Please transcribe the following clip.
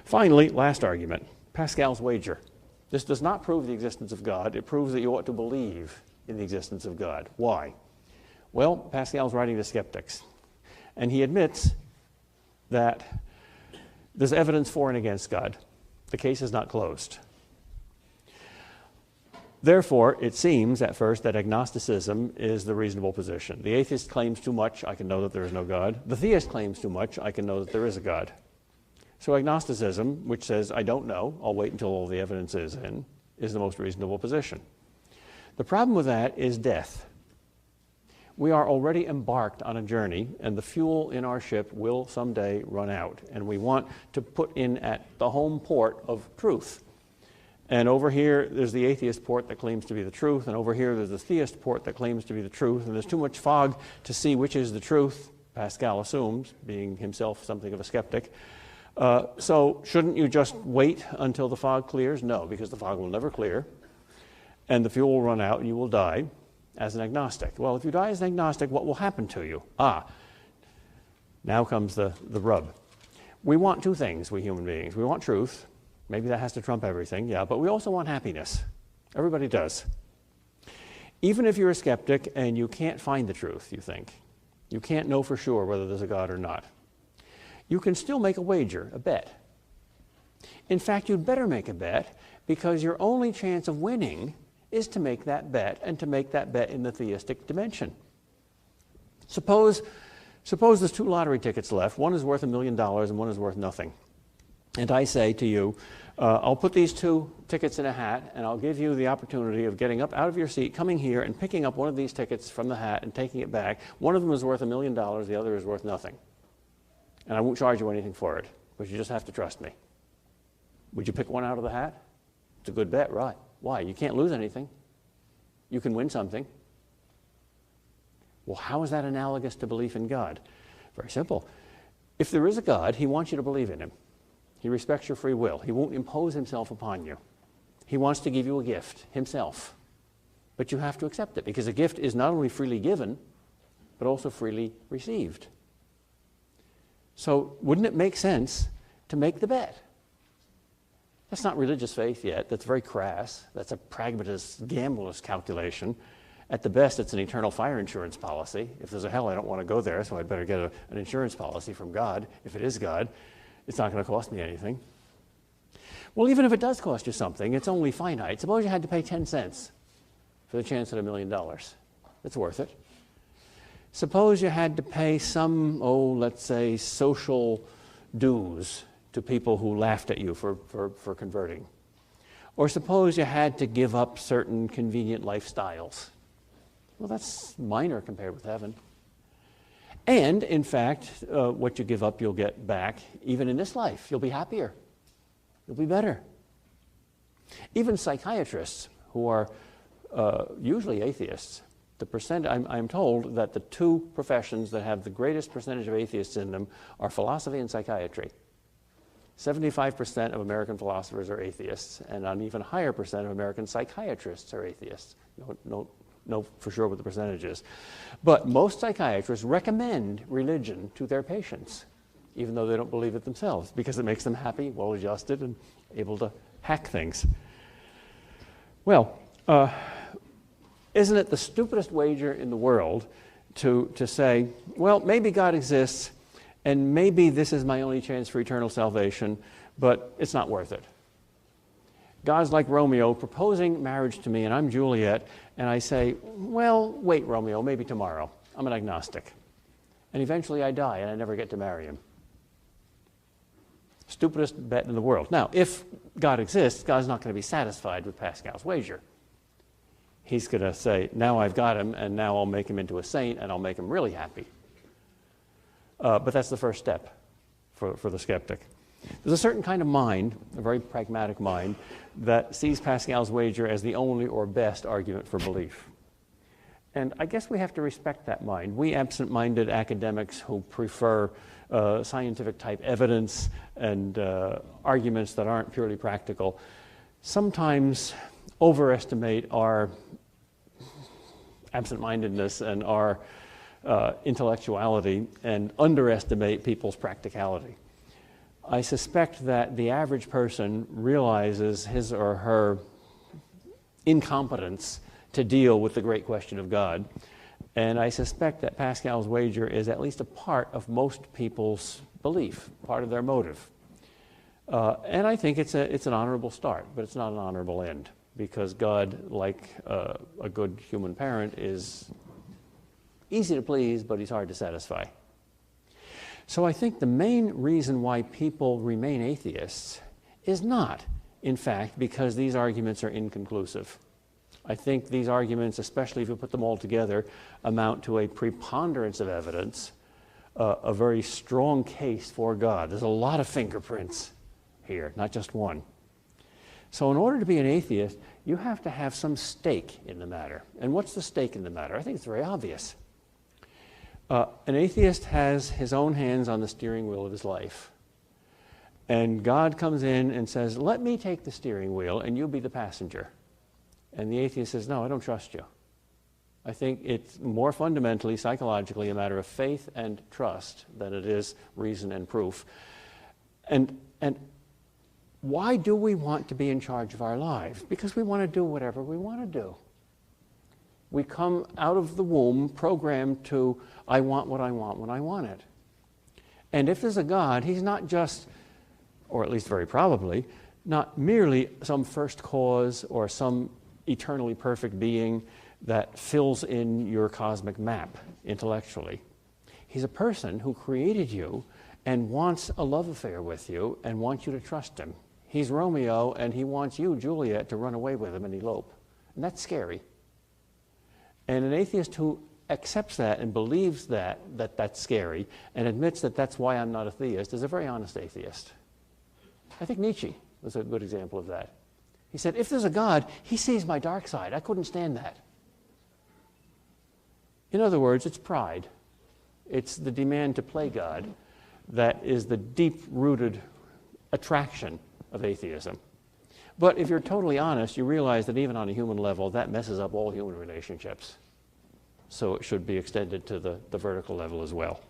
Finally, last argument, Pascal's wager. This does not prove the existence of God. It proves that you ought to believe in the existence of God. Why? Well, Pascal's writing to skeptics, and he admits that there's evidence for and against God. The case is not closed. Therefore, it seems at first that agnosticism is the reasonable position. The atheist claims too much, I can know that there is no God. The theist claims too much, I can know that there is a God. So agnosticism, which says, I don't know, I'll wait until all the evidence is in, is the most reasonable position. The problem with that is death. We are already embarked on a journey, and the fuel in our ship will someday run out, and we want to put in at the home port of truth. And over here, there's the atheist port that claims to be the truth, and over here, there's the theist port that claims to be the truth, and there's too much fog to see which is the truth, Pascal assumes, being himself something of a skeptic. So shouldn't you just wait until the fog clears? No, because the fog will never clear, and the fuel will run out, and you will die as an agnostic. Well, if you die as an agnostic, what will happen to you? Now comes the rub. We want two things, we human beings. We want truth. Maybe that has to trump everything, yeah, but we also want happiness. Everybody does. Even if you're a skeptic and you can't find the truth, you think, you can't know for sure whether there's a God or not, you can still make a wager, a bet. In fact, you'd better make a bet, because your only chance of winning is to make that bet, and to make that bet in the theistic dimension. Suppose there's 2 lottery tickets left. One is worth $1 million and one is worth nothing. And I say to you, I'll put these 2 tickets in a hat, and I'll give you the opportunity of getting up out of your seat, coming here, and picking up one of these tickets from the hat and taking it back. One of them is worth $1 million, the other is worth nothing. And I won't charge you anything for it, but you just have to trust me. Would you pick one out of the hat? It's a good bet, right? Why? You can't lose anything. You can win something. Well, how is that analogous to belief in God? Very simple. If there is a God, he wants you to believe in him. He respects your free will. He won't impose himself upon you. He wants to give you a gift, himself. But you have to accept it, because a gift is not only freely given, but also freely received. So wouldn't it make sense to make the bet? That's not religious faith yet. That's very crass. That's a pragmatist, gambler's calculation. At the best, it's an eternal fire insurance policy. If there's a hell, I don't want to go there, so I'd better get an insurance policy from God. If it is God, it's not going to cost me anything. Well, even if it does cost you something, it's only finite. Suppose you had to pay 10 cents for the chance at $1 million. It's worth it. Suppose you had to pay some, let's say, social dues to people who laughed at you for converting. Or suppose you had to give up certain convenient lifestyles. Well, that's minor compared with heaven. And, in fact, what you give up, you'll get back. Even in this life, you'll be happier. You'll be better. Even psychiatrists, who are usually atheists, I'm told that the 2 professions that have the greatest percentage of atheists in them are philosophy and psychiatry. 75% of American philosophers are atheists, and an even higher percent of American psychiatrists are atheists. Don't know for sure what the percentage is. But most psychiatrists recommend religion to their patients, even though they don't believe it themselves, because it makes them happy, well-adjusted, and able to hack things. Well, isn't it the stupidest wager in the world to say, well, maybe God exists, and maybe this is my only chance for eternal salvation, but it's not worth it. God's like Romeo proposing marriage to me, and I'm Juliet, and I say, well, wait, Romeo, maybe tomorrow. I'm an agnostic. And eventually I die, and I never get to marry him. Stupidest bet in the world. Now, if God exists, God's not going to be satisfied with Pascal's wager. He's going to say, now I've got him, and now I'll make him into a saint, and I'll make him really happy. But that's the first step for the skeptic. There's a certain kind of mind, a very pragmatic mind, that sees Pascal's wager as the only or best argument for belief. And I guess we have to respect that mind. We absent-minded academics who prefer scientific-type evidence and arguments that aren't purely practical sometimes overestimate our absent-mindedness and our intellectuality and underestimate people's practicality. I suspect that the average person realizes his or her incompetence to deal with the great question of God. And I suspect that Pascal's wager is at least a part of most people's belief, part of their motive. And I think it's an honorable start, but it's not an honorable end, because God, like a good human parent, is easy to please, but he's hard to satisfy. So I think the main reason why people remain atheists is not, in fact, because these arguments are inconclusive. I think these arguments, especially if you put them all together, amount to a preponderance of evidence, a very strong case for God. There's a lot of fingerprints here, not just one. So in order to be an atheist, you have to have some stake in the matter. And what's the stake in the matter? I think it's very obvious. An atheist has his own hands on the steering wheel of his life. And God comes in and says, let me take the steering wheel and you be the passenger. And the atheist says, no, I don't trust you. I think it's more fundamentally, psychologically, a matter of faith and trust than it is reason and proof. And why do we want to be in charge of our lives? Because we want to do whatever we want to do. We come out of the womb programmed to, I want what I want when I want it. And if there's a God, he's not just, or at least very probably, not merely some first cause or some eternally perfect being that fills in your cosmic map intellectually. He's a person who created you and wants a love affair with you and wants you to trust him. He's Romeo and he wants you, Juliet, to run away with him and elope. And that's scary. And an atheist who accepts that and believes that's scary and admits that that's why I'm not a theist is a very honest atheist. I think Nietzsche was a good example of that. He said, if there's a God, he sees my dark side. I couldn't stand that. In other words, it's pride. It's the demand to play God that is the deep-rooted attraction of atheism. But if you're totally honest, you realize that even on a human level, that messes up all human relationships. So it should be extended to the vertical level as well.